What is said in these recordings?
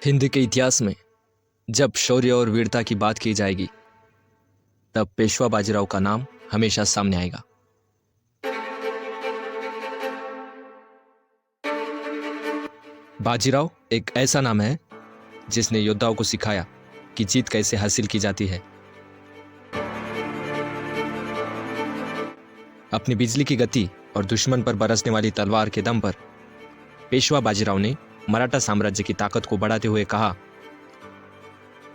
हिंद के इतिहास में जब शौर्य और वीरता की बात की जाएगी तब पेशवा बाजीराव का नाम हमेशा सामने आएगा। बाजीराव एक ऐसा नाम है जिसने योद्धाओं को सिखाया कि जीत कैसे हासिल की जाती है। अपनी बिजली की गति और दुश्मन पर बरसने वाली तलवार के दम पर पेशवा बाजीराव ने मराठा साम्राज्य की ताकत को बढ़ाते हुए कहा,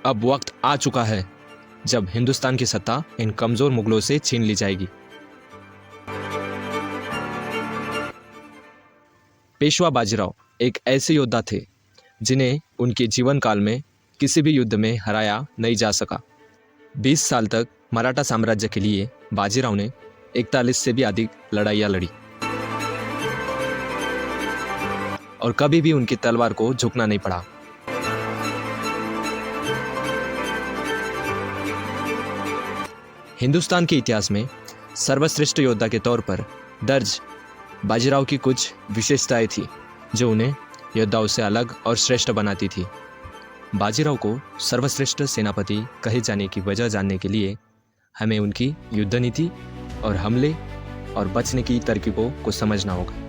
अब वक्त आ चुका है जब हिंदुस्तान की सत्ता इन कमजोर मुगलों से छीन ली जाएगी। पेशवा बाजीराव एक ऐसे योद्धा थे जिन्हें उनके जीवन काल में किसी भी युद्ध में हराया नहीं जा सका। 20 साल तक मराठा साम्राज्य के लिए बाजीराव ने 41 से भी अधिक लड़ाइयां लड़ी और कभी भी उनकी तलवार को झुकना नहीं पड़ा। हिंदुस्तान के इतिहास में सर्वश्रेष्ठ योद्धा के तौर पर दर्ज बाजीराव की कुछ विशेषताएं थी जो उन्हें योद्धाओं से अलग और श्रेष्ठ बनाती थी। बाजीराव को सर्वश्रेष्ठ सेनापति कहे जाने की वजह जानने के लिए हमें उनकी युद्ध नीति और हमले और बचने की तरकीबों को समझना होगा।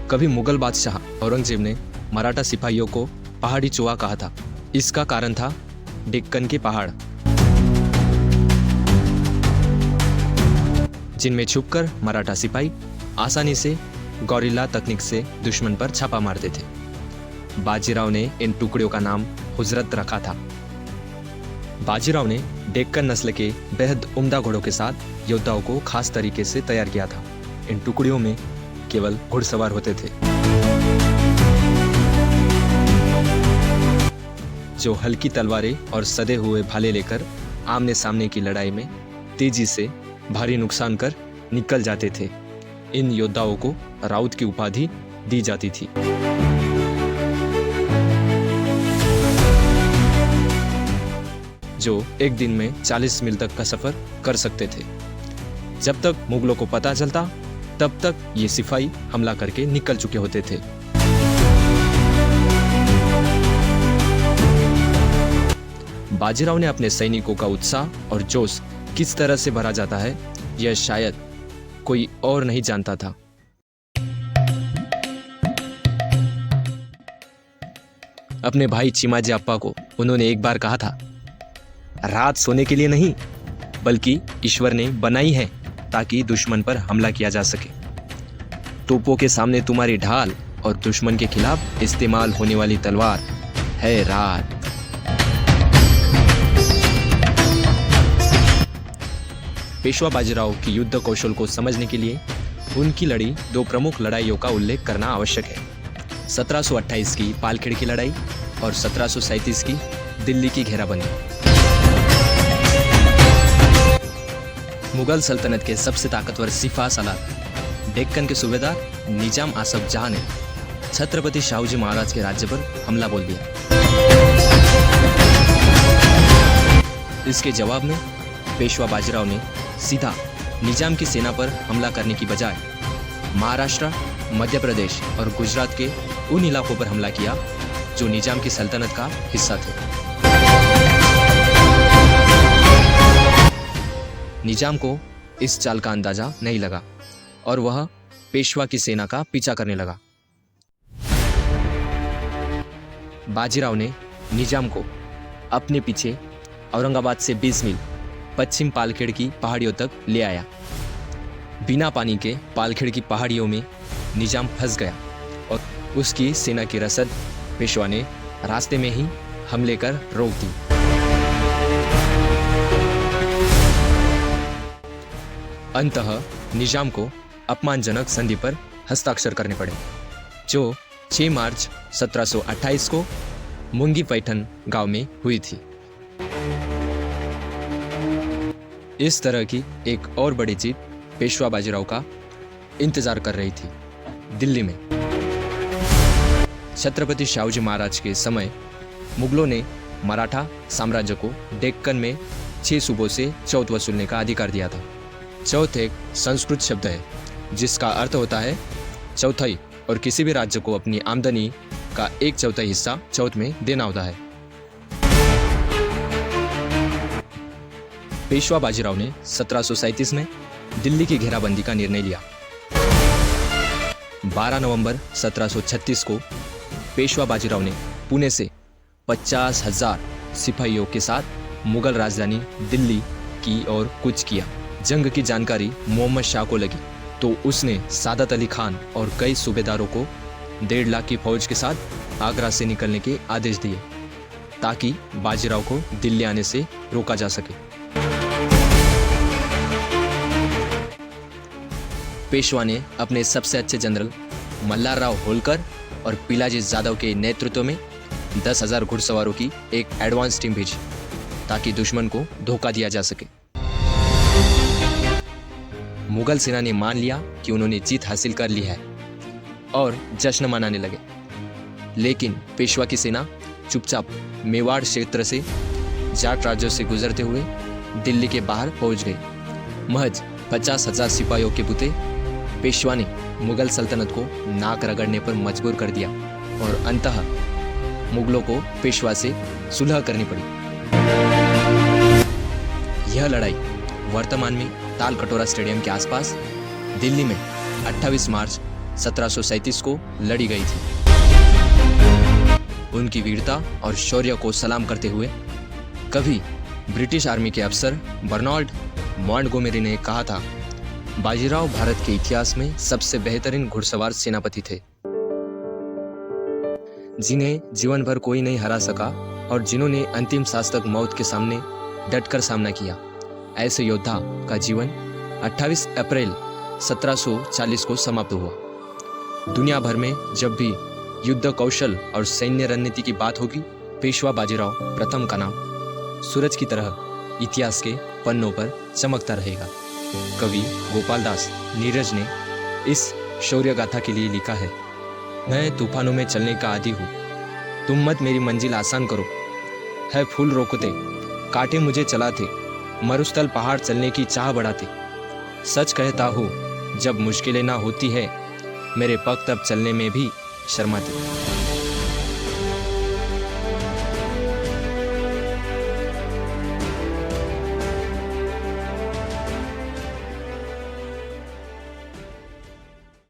कभी मुगल बादशाह औरंगजेब ने मराठा सिपाहियों को पहाड़ी चूहा कहा था। इसका कारण था डेक्कन के पहाड़, जिनमें छुपकर मराठा सिपाही आसानी से गौरिल्ला तकनीक से दुश्मन पर छापा मारते थे। बाजीराव ने इन टुकड़ियों का नाम हुजरत रखा था। बाजीराव ने डेक्कन नस्ल के बेहद उम्दा घोड़ों के साथ योद्धाओं को खास तरीके से तैयार किया था। इन टुकड़ियों में केवल घुड़सवार होते थे जो हल्की तलवारें और सदे हुए भाले लेकर आमने सामने की लड़ाई में तेजी से भारी नुकसान कर निकल जाते थे। इन योद्धाओं को राउत की उपाधि दी जाती थी। जो एक दिन में 40 मील तक का सफर कर सकते थे। जब तक मुगलों को पता चलता तब तक ये सिपाही हमला करके निकल चुके होते थे। बाजीराव ने अपने सैनिकों का उत्साह और जोश किस तरह से भरा जाता है यह शायद कोई और नहीं जानता था। अपने भाई चिमाजी अप्पा को उन्होंने एक बार कहा था, रात सोने के लिए नहीं बल्कि ईश्वर ने बनाई है ताकि दुश्मन पर हमला किया जा सके। तोपों के सामने तुम्हारी ढाल और दुश्मन के खिलाफ इस्तेमाल होने वाली तलवार है रात। पेशवा बाजीराव की युद्ध कौशल को समझने के लिए उनकी लड़ी दो प्रमुख लड़ाइयों का उल्लेख करना आवश्यक है। 1728 की पालखेड़ की लड़ाई और 1737 की दिल्ली की घेराबंदी। मुगल सल्तनत के सबसे ताकतवर सिपा सलार डेक्कन के सूबेदार निजाम आसफ जहां ने छत्रपति शाहूजी महाराज के राज्य पर हमला बोल दिया। इसके जवाब में पेशवा बाजीराव ने सीधा निजाम की सेना पर हमला करने की बजाय महाराष्ट्र, मध्य प्रदेश और गुजरात के उन इलाकों पर हमला किया जो निजाम की सल्तनत का हिस्सा थे। निजाम को इस चाल का अंदाजा नहीं लगा और वह पेशवा की सेना का पीछा करने लगा। बाजीराव ने निजाम को अपने पीछे औरंगाबाद से 20 मील पश्चिम पालखेड़ की पहाड़ियों तक ले आया। बिना पानी के पालखेड़ की पहाड़ियों में निजाम फंस गया और उसकी सेना की रसद पेशवा ने रास्ते में ही हमले कर रोक दी। अंततः निजाम को अपमानजनक संधि पर हस्ताक्षर करने पड़े जो 6 मार्च 1728 को मुंगी पैठन गांव में हुई थी। इस तरह की एक और बड़ी जीत पेशवा बाजीराव का इंतजार कर रही थी। दिल्ली में छत्रपति शाहूजी महाराज के समय मुगलों ने मराठा साम्राज्य को डेक्कन में 6 सूबों से चौथ वसूलने का अधिकार दिया था। चौथ एक संस्कृत शब्द है जिसका अर्थ होता है चौथाई और किसी भी राज्य को अपनी आमदनी का 1/4 हिस्सा चौथ में देना होता है। पेशवा बाजीराव ने 1737 में दिल्ली की घेराबंदी का निर्णय लिया। 12 नवंबर 1736 को पेशवा बाजीराव ने पुणे से 50,000 सिपाहियों के साथ मुगल राजधानी दिल्ली की ओर कूच किया। जंग की जानकारी मोहम्मद शाह को लगी तो उसने सादत अली खान और कई सूबेदारों को 1.5 लाख की फौज के साथ आगरा से निकलने के आदेश दिए ताकि बाजीराव को दिल्ली आने से रोका जा सके। पेशवा ने अपने सबसे अच्छे जनरल मल्हारराव होलकर और पिलाजी जाधव के नेतृत्व में 10,000 घुड़सवारों की एक एडवांस टीम भेजी ताकि दुश्मन को धोखा दिया जा सके। मुगल सेना ने मान लिया कि उन्होंने जीत हासिल कर ली है और जश्न मनाने लगे, लेकिन पेशवा की सेना चुपचाप मेवाड़ क्षेत्र से जाट राज्यों से गुजरते हुए दिल्ली के बाहर पहुंच गई। महज 50,000 सिपाहियों के बुते पेशवा ने मुगल सल्तनत को नाक रगड़ने पर मजबूर कर दिया और अंततः मुगलों को पेशवा से सुलह करनी पड़ी। यह लड़ाई वर्तमान में ताल कटोरा स्टेडियम के आसपास दिल्ली में 28 मार्च 1737 को लड़ी गई थी। उनकी वीरता और शौर्य को सलाम करते हुए कभी ब्रिटिश आर्मी के अफसर बर्नार्ड मॉन्टगोमेरी ने कहा था, बाजीराव भारत के इतिहास में सबसे बेहतरीन घुड़सवार सेनापति थे, जिन्हें जीवन भर कोई नहीं हरा सका और जिन्होंने अंतिम सांस तक मौत के सामने डटकर सामना किया। ऐसे योद्धा का जीवन 28 अप्रैल 1740 को समाप्त हुआ। दुनिया भर में जब भी युद्ध कौशल और सैन्य रणनीति की बात होगी, पेशवा बाजीराव प्रथम का नाम सूरज की तरह इतिहास के पन्नों पर चमकता रहेगा। कवि गोपाल दास नीरज ने इस शौर्य गाथा के लिए लिखा है, मैं तूफानों में चलने का आदी हूँ, तुम मत मेरी मंजिल आसान करो। है फूल रोकते, कांटे मुझे चलाते, मरुस्थल पहाड़ चलने की चाह बढ़ाते। सच कहता हूँ जब मुश्किलें ना होती है, मेरे पग तब चलने में भी शर्माते।